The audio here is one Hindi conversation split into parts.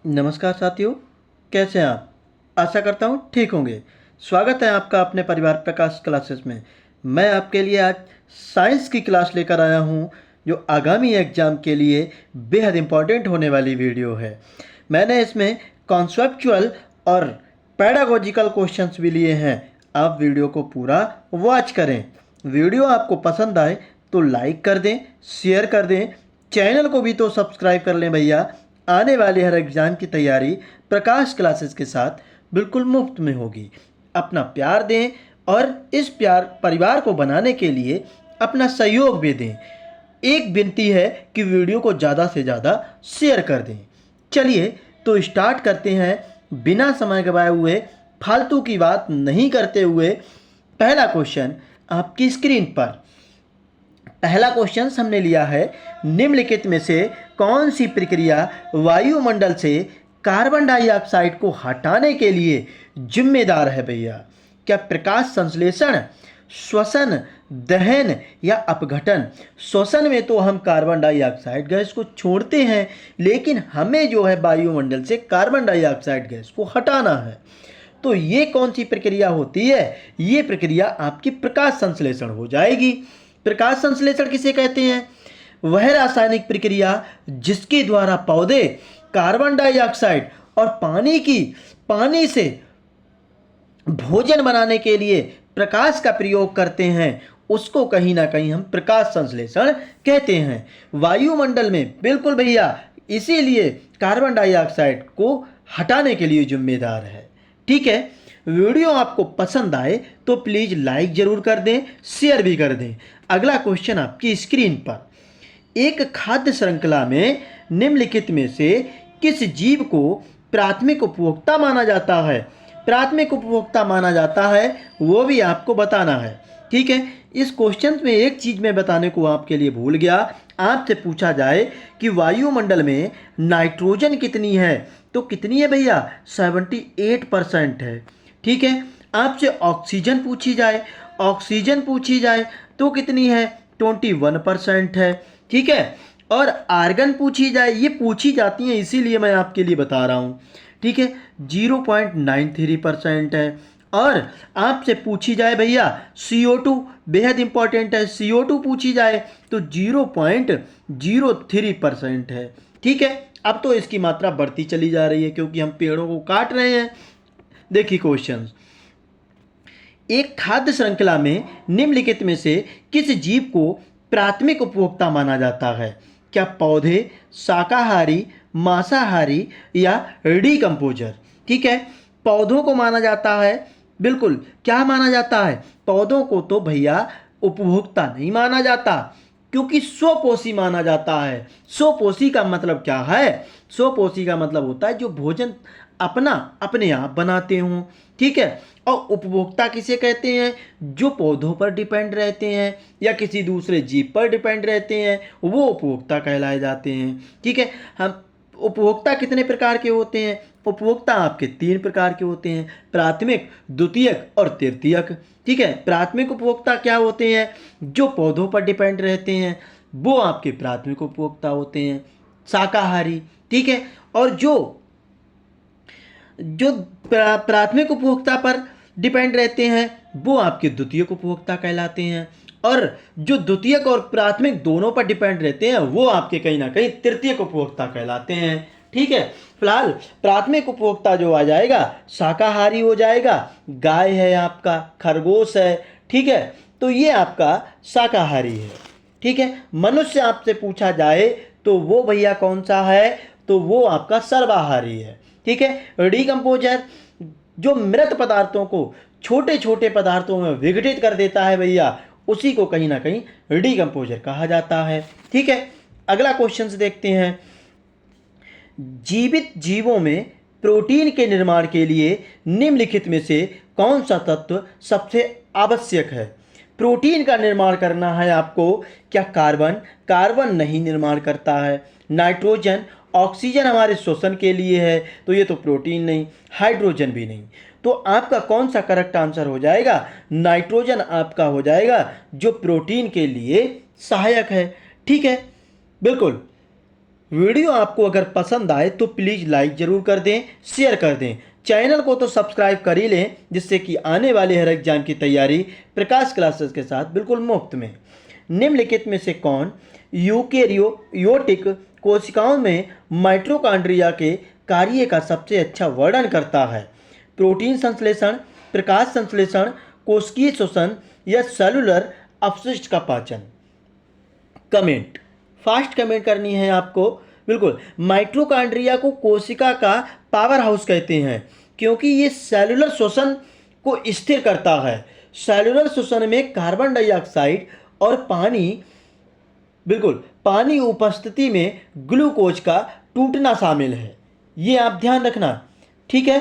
नमस्कार साथियों, कैसे हैं आप? आशा करता हूँ ठीक होंगे। स्वागत है आपका अपने परिवार प्रकाश क्लासेस में। मैं आपके लिए आज साइंस की क्लास लेकर आया हूँ, जो आगामी एग्जाम के लिए बेहद इम्पॉर्टेंट होने वाली वीडियो है। मैंने इसमें कॉन्सेप्चुअल और पैडागोजिकल क्वेश्चंस भी लिए हैं। आप वीडियो को पूरा वॉच करें। वीडियो आपको पसंद आए तो लाइक कर दें, शेयर कर दें, चैनल को भी तो सब्सक्राइब कर लें भैया। आने वाले हर एग्ज़ाम की तैयारी प्रकाश क्लासेस के साथ बिल्कुल मुफ्त में होगी। अपना प्यार दें और इस प्यार परिवार को बनाने के लिए अपना सहयोग भी दें। एक विनती है कि वीडियो को ज़्यादा से ज़्यादा शेयर कर दें। चलिए तो स्टार्ट करते हैं बिना समय गवाए हुए, फालतू की बात नहीं करते हुए। पहला क्वेश्चन आपकी स्क्रीन पर। पहला क्वेश्चन हमने लिया है, निम्नलिखित में से कौन सी प्रक्रिया वायुमंडल से कार्बन डाइऑक्साइड को हटाने के लिए जिम्मेदार है भैया? क्या प्रकाश संश्लेषण, श्वसन, दहन या अपघटन? श्वसन में तो हम कार्बन डाइऑक्साइड गैस को छोड़ते हैं, लेकिन हमें जो है वायुमंडल से कार्बन डाइऑक्साइड गैस को हटाना है। तो ये कौन सी प्रक्रिया होती है? ये प्रक्रिया आपकी प्रकाश संश्लेषण हो जाएगी। प्रकाश संश्लेषण किसे कहते हैं? वह रासायनिक प्रक्रिया जिसके द्वारा पौधे कार्बन डाइऑक्साइड और पानी से भोजन बनाने के लिए प्रकाश का प्रयोग करते हैं, उसको कहीं ना कहीं हम प्रकाश संश्लेषण कहते हैं। वायुमंडल में बिल्कुल भैया, इसीलिए कार्बन डाइऑक्साइड को हटाने के लिए जिम्मेदार है। ठीक है, वीडियो आपको पसंद आए तो प्लीज़ लाइक ज़रूर कर दें, शेयर भी कर दें। अगला क्वेश्चन आपकी स्क्रीन पर। एक खाद्य श्रृंखला में निम्नलिखित में से किस जीव को प्राथमिक उपभोक्ता माना जाता है? प्राथमिक उपभोक्ता माना जाता है वो भी आपको बताना है। ठीक है, इस क्वेश्चन में एक चीज़ मैं बताने को आपके लिए भूल गया। आपसे पूछा जाए कि वायुमंडल में नाइट्रोजन कितनी है, तो कितनी है भैया? 78% है। ठीक है, आपसे ऑक्सीजन पूछी जाए तो कितनी है? 21% है। ठीक है, और आर्गन पूछी जाए, ये पूछी जाती हैं इसीलिए मैं आपके लिए बता रहा हूँ। ठीक है, 0.93% है। और आपसे पूछी जाए भैया CO2, बेहद इंपॉर्टेंट है, CO2 पूछी जाए तो 0.03% है। ठीक है, अब तो इसकी मात्रा बढ़ती चली जा रही है क्योंकि हम पेड़ों को काट रहे हैं। देखिए क्वेश्चन, एक खाद्य श्रृंखला में निम्नलिखित में से किस जीव को प्राथमिक उपभोक्ता माना जाता है? क्या पौधे, शाकाहारी, मांसाहारी या डिकम्पोजर? ठीक है, पौधों को माना जाता है। बिल्कुल, क्या माना जाता है? पौधों को तो भैया उपभोक्ता नहीं माना जाता, क्योंकि स्वपोषी माना जाता है। स्वपोषी का मतलब क्या है? स्वपोषी का मतलब होता है जो भोजन अपने आप बनाते हों। ठीक है, और उपभोक्ता किसे कहते हैं? जो पौधों पर डिपेंड रहते हैं या किसी दूसरे जीव पर डिपेंड रहते हैं, वो उपभोक्ता कहलाए जाते हैं। ठीक है, हम उपभोक्ता कितने प्रकार के होते हैं? उपभोक्ता आपके 3 प्रकार के होते हैं, प्राथमिक, द्वितीयक और तृतीयक। ठीक है, प्राथमिक उपभोक्ता क्या होते हैं? जो पौधों पर डिपेंड रहते हैं, वो आपके प्राथमिक उपभोक्ता होते हैं, शाकाहारी। ठीक है, और जो जो प्राथमिक उपभोक्ता पर डिपेंड रहते हैं वो आपके द्वितीयक उपभोक्ता कहलाते हैं, और जो द्वितीयक और प्राथमिक दोनों पर डिपेंड रहते हैं वो आपके कहीं ना कहीं तृतीयक उपभोक्ता कहलाते हैं। ठीक है, फिलहाल प्राथमिक उपभोक्ता जो आ जाएगा शाकाहारी हो जाएगा। गाय है आपका, खरगोश है। ठीक है, तो ये आपका शाकाहारी है। ठीक है, मनुष्य आपसे पूछा जाए तो वो भैया कौन सा है? तो वो आपका सर्वाहारी है। ठीक है, डिकम्पोजर जो मृत पदार्थों को छोटे छोटे पदार्थों में विघटित कर देता है भैया, उसी को कहीं ना कहीं डिकम्पोजर कहा जाता है। ठीक है, अगला क्वेश्चन देखते हैं। जीवित जीवों में प्रोटीन के निर्माण के लिए निम्नलिखित में से कौन सा तत्व सबसे आवश्यक है? प्रोटीन का निर्माण करना है आपको। क्या कार्बन नहीं निर्माण करता है। नाइट्रोजन, ऑक्सीजन हमारे श्वसन के लिए है, तो ये तो प्रोटीन नहीं। हाइड्रोजन भी नहीं। तो आपका कौन सा करेक्ट आंसर हो जाएगा? नाइट्रोजन आपका हो जाएगा, जो प्रोटीन के लिए सहायक है। ठीक है, बिल्कुल। वीडियो आपको अगर पसंद आए तो प्लीज़ लाइक ज़रूर कर दें, शेयर कर दें। चैनल को तो सब्सक्राइब कर ही लें, जिससे कि आने वाले हर एग्जाम की तैयारी प्रकाश क्लासेस के साथ बिल्कुल मुफ्त में। निम्नलिखित में से कौन यूकेरियोटिक कोशिकाओं में माइटोकॉन्ड्रिया के कार्य का सबसे अच्छा वर्णन करता है? प्रोटीन संश्लेषण, प्रकाश संश्लेषण, कोशिकीय श्वसन या सेलुलर अपशिष्ट का पाचन? कमेंट फास्ट कमेंट करनी है आपको। बिल्कुल, माइटोकॉन्ड्रिया को कोशिका का पावर हाउस कहते हैं, क्योंकि ये सेलुलर श्वसन को स्थिर करता है। सेलुलर श्वसन में कार्बन डाइऑक्साइड और पानी उपस्थिति में ग्लूकोज का टूटना शामिल है। ये आप ध्यान रखना, ठीक है।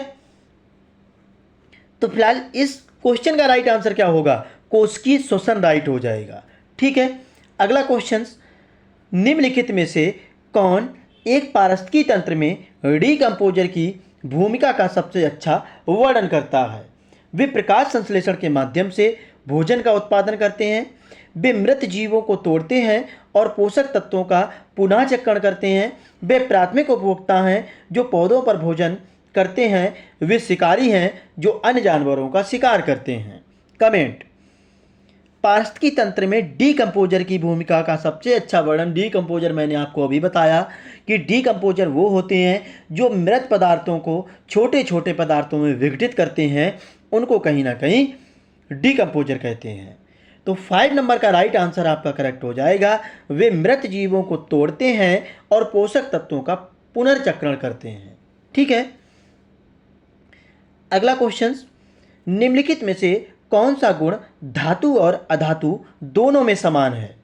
तो फिलहाल इस क्वेश्चन का राइट आंसर क्या होगा? कोशिकीय श्वसन राइट हो जाएगा, ठीक है। अगला क्वेश्चन, निम्नलिखित में से कौन एक पारिस्थितिकी तंत्र में डीकंपोजर की भूमिका का सबसे अच्छा वर्णन करता है? वे प्रकाश संश्लेषण के माध्यम से भोजन का उत्पादन करते हैं, वे मृत जीवों को तोड़ते हैं और पोषक तत्वों का पुनः चक्रण करते हैं, वे प्राथमिक उपभोक्ता हैं जो पौधों पर भोजन करते हैं, वे शिकारी हैं जो अन्य जानवरों का शिकार करते हैं। कमेंट पारिस्थितिकी तंत्र में डीकंपोजर की भूमिका का सबसे अच्छा वर्णन, डीकंपोजर मैंने आपको अभी बताया कि डीकंपोजर वो होते हैं जो मृत पदार्थों को छोटे छोटे पदार्थों में विघटित करते हैं, उनको कहीं ना कहीं डीकंपोजर कहते हैं। तो 5 नंबर का राइट आंसर आपका करेक्ट हो जाएगा। वे मृत जीवों को तोड़ते हैं और पोषक तत्वों का पुनर्चक्रण करते हैं, ठीक है। अगला क्वेश्चन, निम्नलिखित में से कौन सा गुण धातु और अधातु दोनों में समान है?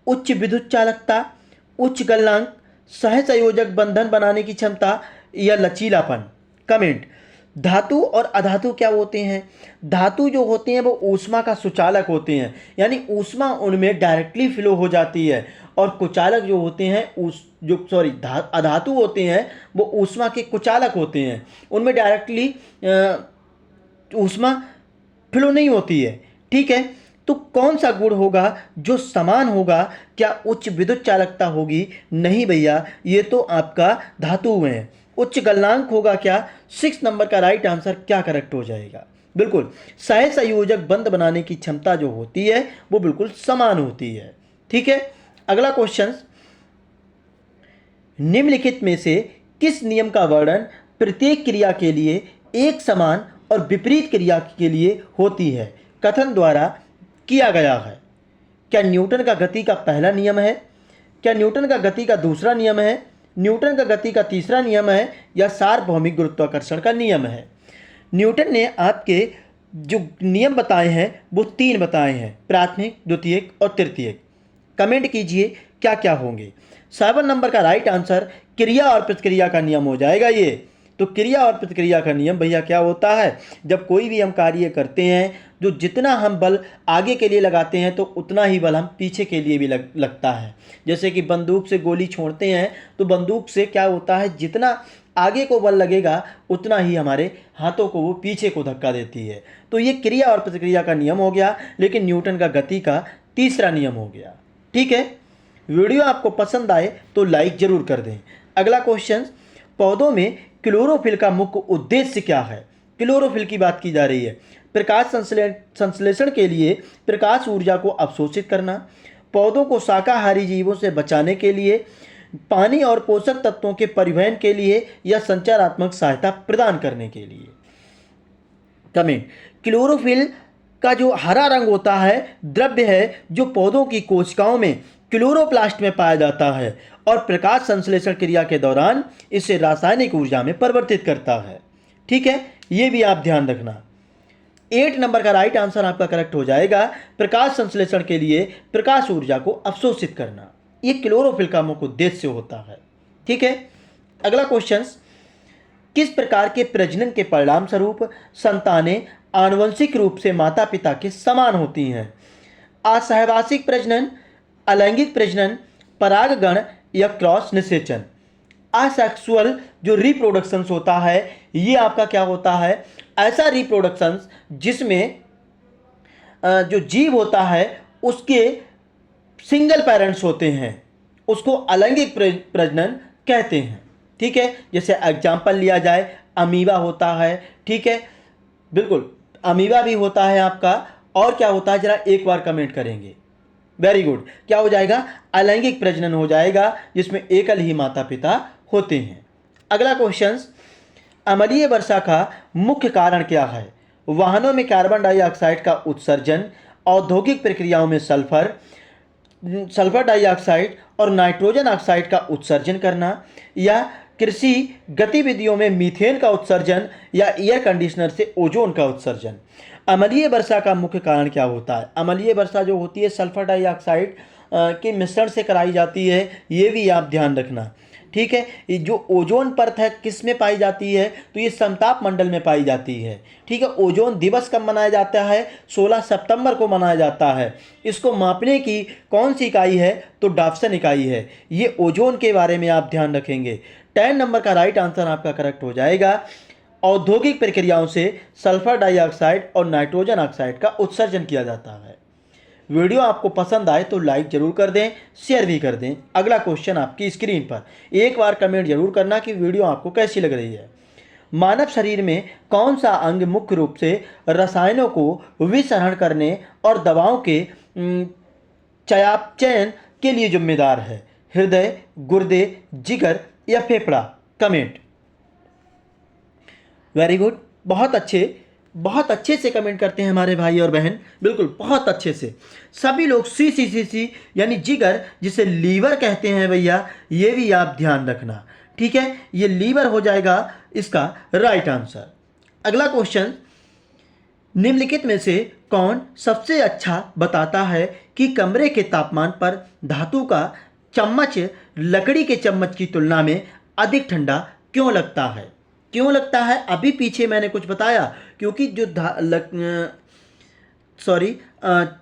उच्च विद्युत चालकता, उच्च गलनांक, सहसंयोजक बंधन बनाने की क्षमता या लचीलापन? कमेंट धातु और अधातु क्या होते हैं? धातु जो होते हैं वो ऊष्मा का सुचालक होते हैं, यानी ऊष्मा उनमें डायरेक्टली फ्लो हो जाती है, और कुचालक जो होते हैं अधातु होते हैं वो ऊष्मा के कुचालक होते हैं, उनमें डायरेक्टली ऊष्मा फ्लो नहीं होती है, ठीक है। तो कौन सा गुण होगा जो समान होगा? क्या उच्च विद्युत चालकता होगी? नहीं भैया, ये तो आपका धातु है। उच्च गलनांक होगा क्या? 6 नंबर का राइट आंसर क्या करेक्ट हो जाएगा? बिल्कुल, सहसंयोजक बंध बनाने की क्षमता जो होती है वो बिल्कुल समान होती है, ठीक है। अगला क्वेश्चन, निम्नलिखित में से किस नियम का वर्णन प्रत्येक क्रिया के लिए एक समान और विपरीत क्रिया के लिए होती है कथन द्वारा किया गया है? क्या न्यूटन का गति का पहला नियम है? क्या न्यूटन का गति का दूसरा नियम है? न्यूटन का गति का तीसरा नियम है? या सार्वभौमिक गुरुत्वाकर्षण का नियम है? न्यूटन ने आपके जो नियम बताए हैं वो 3 बताए हैं, प्राथमिक, द्वितीयक और तृतीयक। कमेंट कीजिए क्या क्या होंगे। 7 नंबर का राइट आंसर क्रिया और प्रतिक्रिया का नियम हो जाएगा ये। तो क्रिया और प्रतिक्रिया का नियम भैया क्या होता है? जब कोई भी हम कार्य करते हैं, जो जितना हम बल आगे के लिए लगाते हैं तो उतना ही बल हम पीछे के लिए भी लगता है। जैसे कि बंदूक से गोली छोड़ते हैं तो बंदूक से क्या होता है, जितना आगे को बल लगेगा उतना ही हमारे हाथों को वो पीछे को धक्का देती है। तो ये क्रिया और प्रतिक्रिया का नियम हो गया, लेकिन न्यूटन का गति का तीसरा नियम हो गया, ठीक है। वीडियो आपको पसंद आए तो लाइक जरूर कर दें। अगला क्वेश्चन, पौधों में क्लोरोफिल का मुख्य उद्देश्य क्या है? क्लोरोफिल की बात की जा रही है। प्रकाश संश्लेषण के लिए प्रकाश ऊर्जा को अवशोषित करना, पौधों को शाकाहारी जीवों से बचाने के लिए, पानी और पोषक तत्वों के परिवहन के लिए, या संचारात्मक सहायता प्रदान करने के लिए? कमेंट क्लोरोफिल का जो हरा रंग होता है द्रव्य है जो पौधों की कोशिकाओं में क्लोरोप्लास्ट में पाया जाता है और प्रकाश संश्लेषण क्रिया के दौरान इसे रासायनिक ऊर्जा में परिवर्तित करता है, ठीक है। ये भी आप ध्यान रखना। 8 नंबर का राइट आंसर आपका करेक्ट हो जाएगा। प्रकाश संश्लेषण के लिए प्रकाश ऊर्जा को अवशोषित करना, ये क्लोरोफिल का मुख्य उद्देश्य होता है, ठीक है। अगला क्वेश्चन, किस प्रकार के प्रजनन के परिणाम स्वरूप संतानें आनुवंशिक रूप से माता पिता के समान होती हैं? असहवासिक प्रजनन, अलैंगिक प्रजनन, परागगण या क्रॉस निषेचन? असेक्सुअल जो रिप्रोडक्शंस होता है ये आपका क्या होता है? ऐसा रिप्रोडक्शंस जिसमें जो जीव होता है उसके सिंगल पेरेंट्स होते हैं, उसको अलैंगिक प्रजनन कहते हैं। ठीक है, जैसे एग्जाम्पल लिया जाए, अमीबा होता है। ठीक है, बिल्कुल अमीबा भी होता है आपका। और क्या होता है, जरा एक बार कमेंट करेंगे। वेरी गुड, क्या हो जाएगा, अलैंगिक प्रजनन हो जाएगा, जिसमें एकल ही माता पिता होते हैं। अगला क्वेश्चन, अम्लीय वर्षा का मुख्य कारण क्या है? वाहनों में कार्बन डाइऑक्साइड का उत्सर्जन, औद्योगिक प्रक्रियाओं में सल्फर डाइऑक्साइड और नाइट्रोजन ऑक्साइड का उत्सर्जन करना, या कृषि गतिविधियों में मीथेन का उत्सर्जन, या एयर कंडीशनर से ओजोन का उत्सर्जन। अम्लीय वर्षा का मुख्य कारण क्या होता है? अम्लीय वर्षा जो होती है सल्फर डाइऑक्साइड के मिश्रण से कराई जाती है, ये भी आप ध्यान रखना। ठीक है, ये जो ओजोन परत है किस में पाई जाती है? तो ये समताप मंडल में पाई जाती है। ठीक है, ओजोन दिवस कब मनाया जाता है? 16 सितंबर को मनाया जाता है। इसको मापने की कौन सी इकाई है? तो डाप्सन इकाई है। ये ओजोन के बारे में आप ध्यान रखेंगे। 10 नंबर का राइट आंसर आपका करेक्ट हो जाएगा। औद्योगिक प्रक्रियाओं से सल्फर डाइऑक्साइड और नाइट्रोजन ऑक्साइड का उत्सर्जन किया जाता है। वीडियो आपको पसंद आए तो लाइक जरूर कर दें, शेयर भी कर दें। अगला क्वेश्चन आपकी स्क्रीन पर, एक बार कमेंट जरूर करना कि वीडियो आपको कैसी लग रही है। मानव शरीर में कौन सा अंग मुख्य रूप से रसायनों को विसरण करने और दवाओं के चयापचयन के लिए जिम्मेदार है? हृदय, गुर्दे, जिगर या फेफड़ा? कमेंट। वेरी गुड, बहुत अच्छे से कमेंट करते हैं हमारे भाई और बहन, बिल्कुल बहुत अच्छे से। सभी लोग सी यानी जिगर, जिसे लीवर कहते हैं भैया, ये भी आप ध्यान रखना। ठीक है, ये लीवर हो जाएगा इसका राइट आंसर। अगला क्वेश्चन, निम्नलिखित में से कौन सबसे अच्छा बताता है कि कमरे के तापमान पर धातु का चम्मच लकड़ी के चम्मच की तुलना में अधिक ठंडा क्यों लगता है? क्यों लगता है? अभी पीछे मैंने कुछ बताया, क्योंकि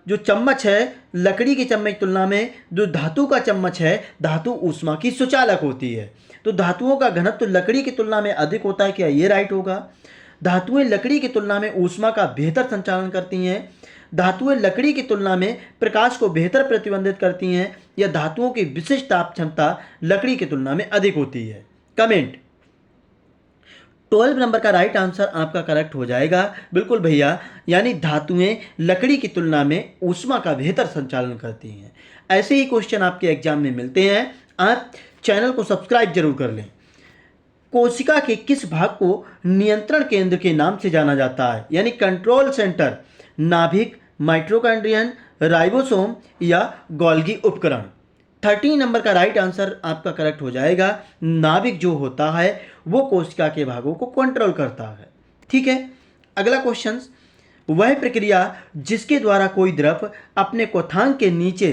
जो चम्मच है लकड़ी के चम्मच की तुलना में जो धातु का चम्मच है, धातु ऊष्मा की सुचालक होती है, तो धातुओं का घनत्व लकड़ी की तुलना में अधिक होता है। क्या ये राइट होगा? धातुएं लकड़ी की तुलना में ऊष्मा का बेहतर संचालन करती हैं, धातुएं लकड़ी की तुलना में प्रकाश को बेहतर प्रतिबंधित करती हैं, या धातुओं की विशिष्ट ताप क्षमता लकड़ी की तुलना में अधिक होती है? कमेंट। 12 नंबर का राइट आंसर आपका करेक्ट हो जाएगा। बिल्कुल भैया, यानी धातुएं लकड़ी की तुलना में ऊष्मा का बेहतर संचालन करती हैं। ऐसे ही क्वेश्चन आपके एग्जाम में मिलते हैं, आप चैनल को सब्सक्राइब जरूर कर लें। कोशिका के किस भाग को नियंत्रण केंद्र के नाम से जाना जाता है, यानी कंट्रोल सेंटर? नाभिक, माइटोकॉन्ड्रियन, राइबोसोम या गोल्गी उपकरण? 13 नंबर का राइट आंसर आपका करेक्ट हो जाएगा। नाभिक जो होता है वो कोशिका के भागों को कंट्रोल करता है। ठीक है, अगला क्वेश्चन, वह प्रक्रिया जिसके द्वारा कोई द्रव अपने क्वथनांक के नीचे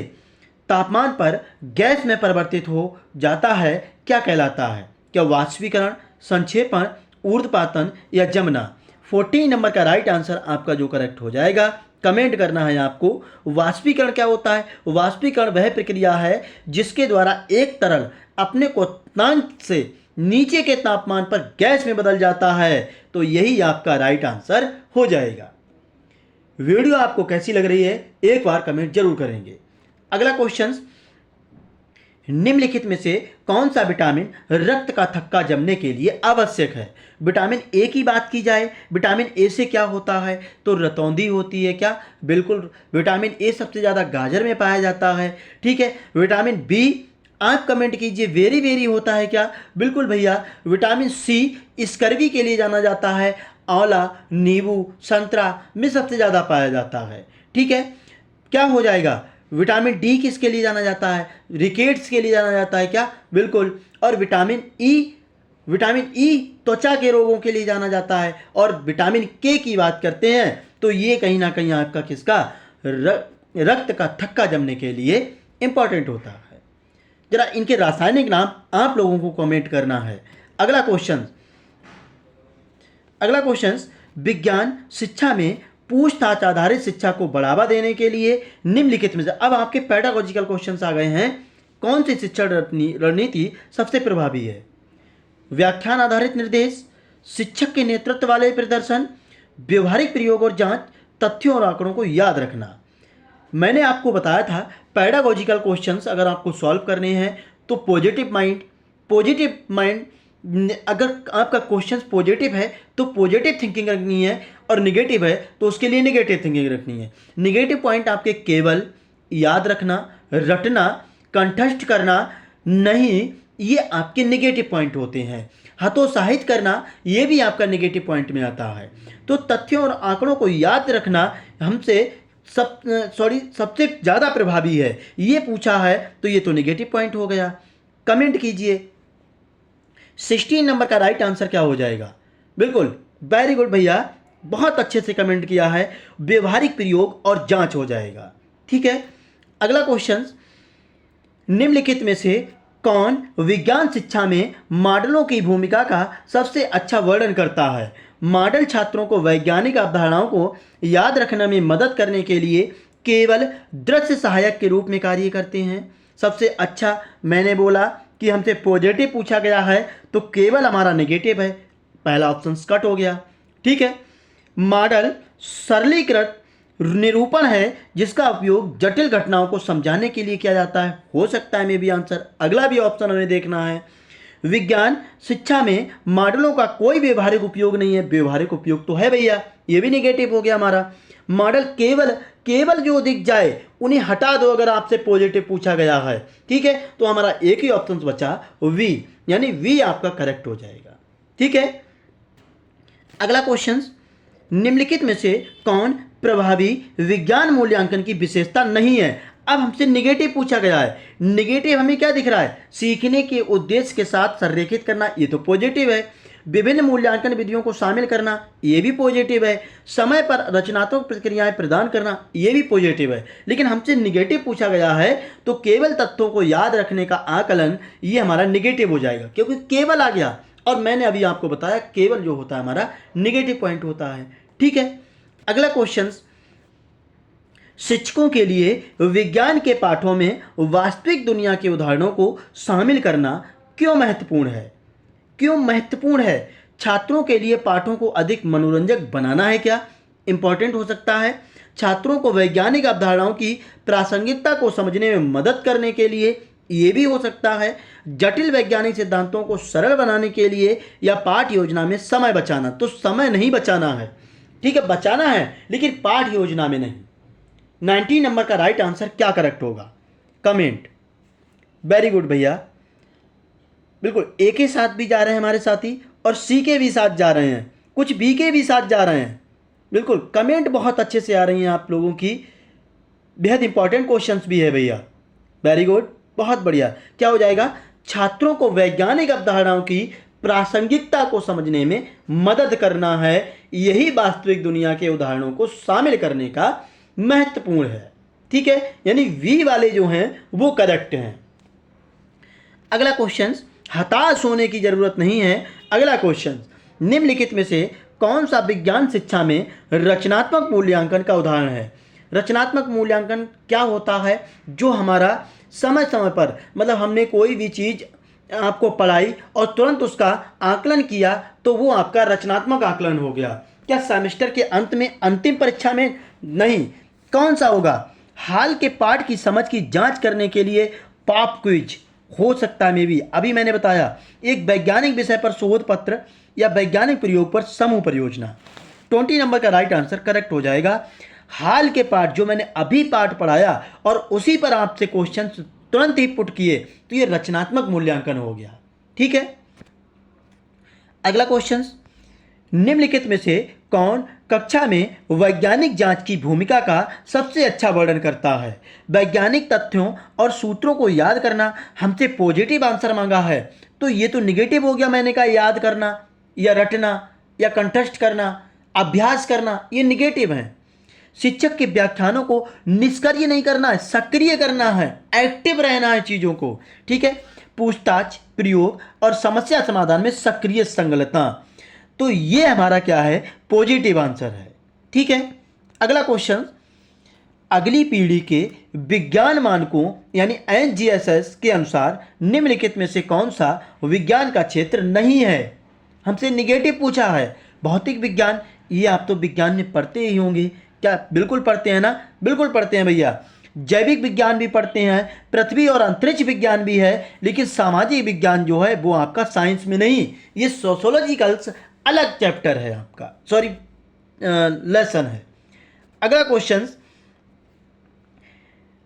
तापमान पर गैस में परिवर्तित हो जाता है क्या कहलाता है? क्या वाष्पीकरण, संक्षेपण, ऊर्ध्वपातन या जमना? 14 नंबर का राइट आंसर आपका जो करेक्ट हो जाएगा, कमेंट करना है आपको। वाष्पीकरण क्या होता है? वाष्पीकरण वह प्रक्रिया है जिसके द्वारा एक तरल अपने क्वथनांक से नीचे के तापमान पर गैस में बदल जाता है, तो यही आपका राइट आंसर हो जाएगा। वीडियो आपको कैसी लग रही है एक बार कमेंट जरूर करेंगे। अगला क्वेश्चन, निम्नलिखित में से कौन सा विटामिन रक्त का थक्का जमने के लिए आवश्यक है? विटामिन ए की बात की जाए, विटामिन ए से क्या होता है? तो रतौंधी होती है। क्या? बिल्कुल, विटामिन ए सबसे ज़्यादा गाजर में पाया जाता है। ठीक है, विटामिन बी आप कमेंट कीजिए, वेरी होता है क्या? बिल्कुल भैया, विटामिन सी स्कर्वी के लिए जाना जाता है। आंवला, नींबू, संतरा में सबसे ज़्यादा पाया जाता है। ठीक है, क्या हो जाएगा? विटामिन डी किसके लिए जाना जाता है? रिकेट्स के लिए जाना जाता है। क्या? बिल्कुल। और विटामिन ई त्वचा के रोगों के लिए जाना जाता है। और विटामिन के की बात करते हैं तो ये कहीं ना कहीं आपका किसका रक्त का थक्का जमने के लिए इंपॉर्टेंट होता है। जरा इनके रासायनिक नाम आप लोगों को कमेंट करना है। अगला क्वेश्चन, विज्ञान शिक्षा में पूछताछ आधारित शिक्षा को बढ़ावा देने के लिए निम्नलिखित में से, अब आपके पेडागोजिकल क्वेश्चंस आ गए हैं, कौन सी शिक्षण रणनीति सबसे प्रभावी है? व्याख्यान आधारित निर्देश, शिक्षक के नेतृत्व वाले प्रदर्शन, व्यवहारिक प्रयोग और जांच, तथ्यों और आंकड़ों को याद रखना? मैंने आपको बताया था पैडागोजिकल क्वेश्चंस अगर आपको सॉल्व करने हैं तो पॉजिटिव माइंड अगर आपका क्वेश्चंस पॉजिटिव है तो पॉजिटिव थिंकिंग रखनी है, और निगेटिव है तो उसके लिए निगेटिव थिंकिंग रखनी है। निगेटिव पॉइंट आपके केवल याद रखना, रटना, कंठस्थ करना नहीं, ये आपके निगेटिव पॉइंट होते हैं। हतोत्साहित करना ये भी आपका निगेटिव पॉइंट में आता है। तो तथ्यों और आंकड़ों को याद रखना हमसे सबसे ज़्यादा प्रभावी है, ये पूछा है तो ये तो निगेटिव पॉइंट हो गया। कमेंट कीजिए 16 नंबर का राइट आंसर क्या हो जाएगा। बिल्कुल, वेरी गुड भैया, बहुत अच्छे से कमेंट किया है, व्यवहारिक प्रयोग और जांच हो जाएगा। ठीक है, अगला क्वेश्चन, निम्नलिखित में से कौन विज्ञान शिक्षा में मॉडलों की भूमिका का सबसे अच्छा वर्णन करता है। मॉडल छात्रों को वैज्ञानिक अवधारणाओं को याद रखने में मदद करने के लिए केवल दृश्य सहायक के रूप में कार्य करते हैं। सबसे अच्छा मैंने बोला कि हमसे पॉजिटिव पूछा गया है तो केवल हमारा नेगेटिव है, पहला ऑप्शन कट हो गया। ठीक है, मॉडल सरलीकृत निरूपण है जिसका उपयोग जटिल घटनाओं को समझाने के लिए किया जाता है, हो सकता है मे भी आंसर। अगला भी ऑप्शन हमें देखना है। विज्ञान शिक्षा में मॉडलों का कोई व्यवहारिक उपयोग नहीं है, व्यवहारिक उपयोग तो है भैया, ये भी नेगेटिव हो गया हमारा। मॉडल केवल जो दिख जाए उन्हें हटा दो अगर आपसे पॉजिटिव पूछा गया है। ठीक है, तो हमारा एक ही ऑप्शन बचा वी, यानी वी आपका करेक्ट हो जाएगा। ठीक है, अगला क्वेश्चन, निम्नलिखित में से कौन प्रभावी विज्ञान मूल्यांकन की विशेषता नहीं है। अब हमसे निगेटिव पूछा गया है, निगेटिव हमें क्या दिख रहा है, सीखने के उद्देश्य के साथ संरेखित करना, ये तो पॉजिटिव है। विभिन्न मूल्यांकन विधियों को शामिल करना, ये भी पॉजिटिव है। समय पर रचनात्मक प्रतिक्रियाएं प्रदान करना, ये भी पॉजिटिव है। लेकिन हमसे निगेटिव पूछा गया है तो केवल तथ्यों को याद रखने का आकलन, ये हमारा निगेटिव हो जाएगा, क्योंकि केवल आ गया और मैंने अभी आपको बताया केवल जो होता है हमारा निगेटिव पॉइंट होता है। ठीक है, अगला क्वेश्चन, शिक्षकों के लिए विज्ञान के पाठों में वास्तविक दुनिया के उदाहरणों को शामिल करना क्यों महत्वपूर्ण है। क्यों महत्वपूर्ण है? छात्रों के लिए पाठों को अधिक मनोरंजक बनाना है क्या, इंपॉर्टेंट हो सकता है। छात्रों को वैज्ञानिक अवधारणाओं की प्रासंगिकता को समझने में मदद करने के लिए, ये भी हो सकता है। जटिल वैज्ञानिक सिद्धांतों को सरल बनाने के लिए, या पाठ योजना में समय बचाना। तो समय नहीं बचाना है, ठीक है, बचाना है लेकिन पाठ योजना में नहीं। 19 नंबर का राइट आंसर क्या करेक्ट होगा, कमेंट। वेरी गुड भैया, बिल्कुल ए के साथ भी जा रहे हैं हमारे साथी, और सी के भी साथ जा रहे हैं, कुछ बी के भी साथ जा रहे हैं। बिल्कुल, कमेंट बहुत अच्छे से आ रही हैं आप लोगों की, बेहद इंपॉर्टेंट क्वेश्चंस भी है भैया। वेरी गुड, बहुत बढ़िया। क्या हो जाएगा, छात्रों को वैज्ञानिक अवधारणाओं की प्रासंगिकता को समझने में मदद करना है, यही वास्तविक दुनिया के उदाहरणों को शामिल करने का महत्वपूर्ण है। ठीक है, यानी वी वाले जो हैं वो करेक्ट हैं। अगला क्वेश्चन, हताश होने की जरूरत नहीं है। अगला क्वेश्चन, निम्नलिखित में से कौन सा विज्ञान शिक्षा में रचनात्मक मूल्यांकन का उदाहरण है। रचनात्मक मूल्यांकन क्या होता है, जो हमारा समय समय पर, मतलब हमने कोई भी चीज़ आपको पढ़ाई और तुरंत उसका आकलन किया तो वो आपका रचनात्मक आकलन हो गया। क्या सेमेस्टर के अंत में, अंतिम परीक्षा में नहीं, कौन सा होगा, हाल के पाठ की समझ की जांच करने के लिए पॉप क्विज हो सकता है। मे भी अभी मैंने बताया एक वैज्ञानिक विषय पर शोध पत्र या वैज्ञानिक प्रयोग पर समूह परियोजना। 20 नंबर का राइट आंसर करेक्ट हो जाएगा। हाल के पाठ, जो मैंने अभी पाठ पढ़ाया और उसी पर आपसे क्वेश्चन तुरंत ही पुट किए, तो ये रचनात्मक मूल्यांकन हो गया। ठीक है, अगला क्वेश्चन, निम्नलिखित में से कौन कक्षा में वैज्ञानिक जांच की भूमिका का सबसे अच्छा वर्णन करता है। वैज्ञानिक तथ्यों और सूत्रों को याद करना, हमसे पॉजिटिव आंसर मांगा है तो ये तो निगेटिव हो गया। मैंने कहा याद करना या रटना या कंठस्थ करना, अभ्यास करना, ये निगेटिव है। शिक्षक के व्याख्यानों को निष्क्रिय नहीं करना है, सक्रिय करना है, एक्टिव रहना है चीज़ों को। ठीक है, पूछताछ, प्रयोग और समस्या समाधान में सक्रिय संलग्नता, तो ये हमारा क्या है, पॉजिटिव आंसर है। ठीक है, अगला क्वेश्चन, अगली पीढ़ी के विज्ञान मानकों यानी एनजीएसएस के अनुसार निम्नलिखित में से कौन सा विज्ञान का क्षेत्र नहीं है। हमसे निगेटिव पूछा है, भौतिक विज्ञान, ये आप तो विज्ञान में पढ़ते ही होंगे क्या बिल्कुल पढ़ते हैं ना? बिल्कुल पढ़ते हैं भैया। जैविक विज्ञान भी पढ़ते हैं, पृथ्वी और अंतरिक्ष विज्ञान भी है, लेकिन सामाजिक विज्ञान जो है वो आपका साइंस में नहीं, ये सोशोलॉजिकल्स अलग चैप्टर है आपका, सॉरी लेसन है। अगला क्वेश्चन,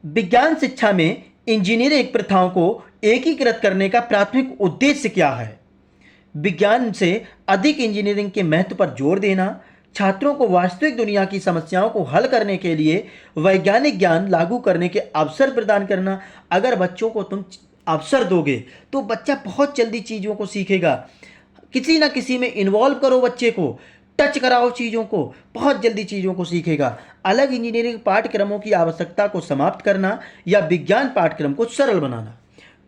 विज्ञान शिक्षा में इंजीनियरिंग प्रथाओं को एकीकृत करने का प्राथमिक उद्देश्य क्या है? विज्ञान से अधिक इंजीनियरिंग के महत्व पर जोर देना, छात्रों को वास्तविक दुनिया की समस्याओं को हल करने के लिए वैज्ञानिक ज्ञान लागू करने के अवसर प्रदान करना। अगर बच्चों को तुम अवसर दोगे तो बच्चा बहुत जल्दी चीज़ों को सीखेगा। किसी ना किसी में इन्वॉल्व करो, बच्चे को टच कराओ चीज़ों को, बहुत जल्दी चीज़ों को सीखेगा। अलग इंजीनियरिंग पाठ्यक्रमों की आवश्यकता को समाप्त करना या विज्ञान पाठ्यक्रम को सरल बनाना।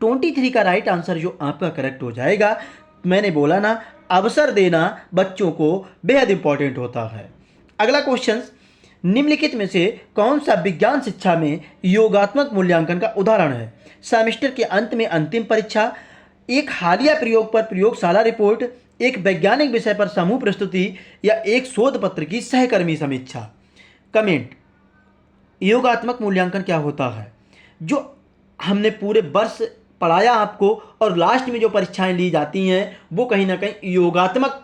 23 का राइट आंसर जो आपका करेक्ट हो जाएगा, मैंने बोला ना, अवसर देना बच्चों को बेहद इंपॉर्टेंट होता है। अगला क्वेश्चन, निम्नलिखित में से कौन सा विज्ञान शिक्षा में योगात्मक मूल्यांकन का उदाहरण है? सेमेस्टर के अंत में अंतिम परीक्षा, एक हालिया प्रयोग पर प्रयोगशाला रिपोर्ट, एक वैज्ञानिक विषय पर समूह प्रस्तुति या एक शोध पत्र की सहकर्मी समीक्षा। कमेंट। योगात्मक मूल्यांकन क्या होता है? जो हमने पूरे वर्ष पढ़ाया आपको और लास्ट में जो परीक्षाएं ली जाती हैं वो कहीं ना कहीं योगात्मक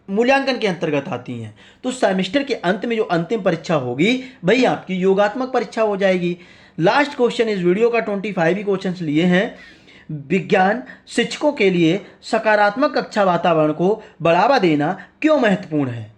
मूल्यांकन के अंतर्गत आती हैं। तो सेमेस्टर के अंत में जो अंतिम परीक्षा होगी वही आपकी योगात्मक परीक्षा हो जाएगी। लास्ट क्वेश्चन इस वीडियो का 25 ही क्वेश्चन लिए हैं। विज्ञान शिक्षकों के लिए सकारात्मक कक्षा वातावरण को बढ़ावा देना क्यों महत्वपूर्ण है?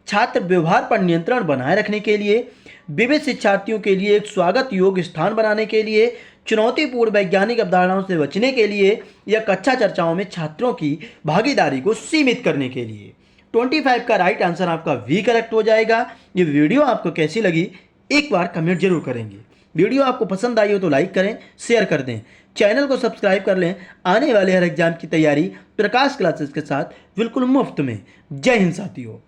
छात्र व्यवहार पर नियंत्रण बनाए रखने के लिए, विविध शिक्षार्थियों के लिए एक स्वागत योग्य स्थान बनाने के लिए, चुनौतीपूर्ण वैज्ञानिक अवधारणाओं से बचने के लिए या कक्षा चर्चाओं में छात्रों की भागीदारी को सीमित करने के लिए। 25 का राइट आंसर आपका वी करेक्ट हो जाएगा। ये वीडियो आपको कैसी लगी एक बार कमेंट जरूर करेंगे। वीडियो आपको पसंद आई हो तो लाइक करें, शेयर कर दें, चैनल को सब्सक्राइब कर लें। आने वाले हर एग्जाम की तैयारी प्रकाश क्लासेस के साथ बिल्कुल मुफ्त में। जय हिंद साथियों।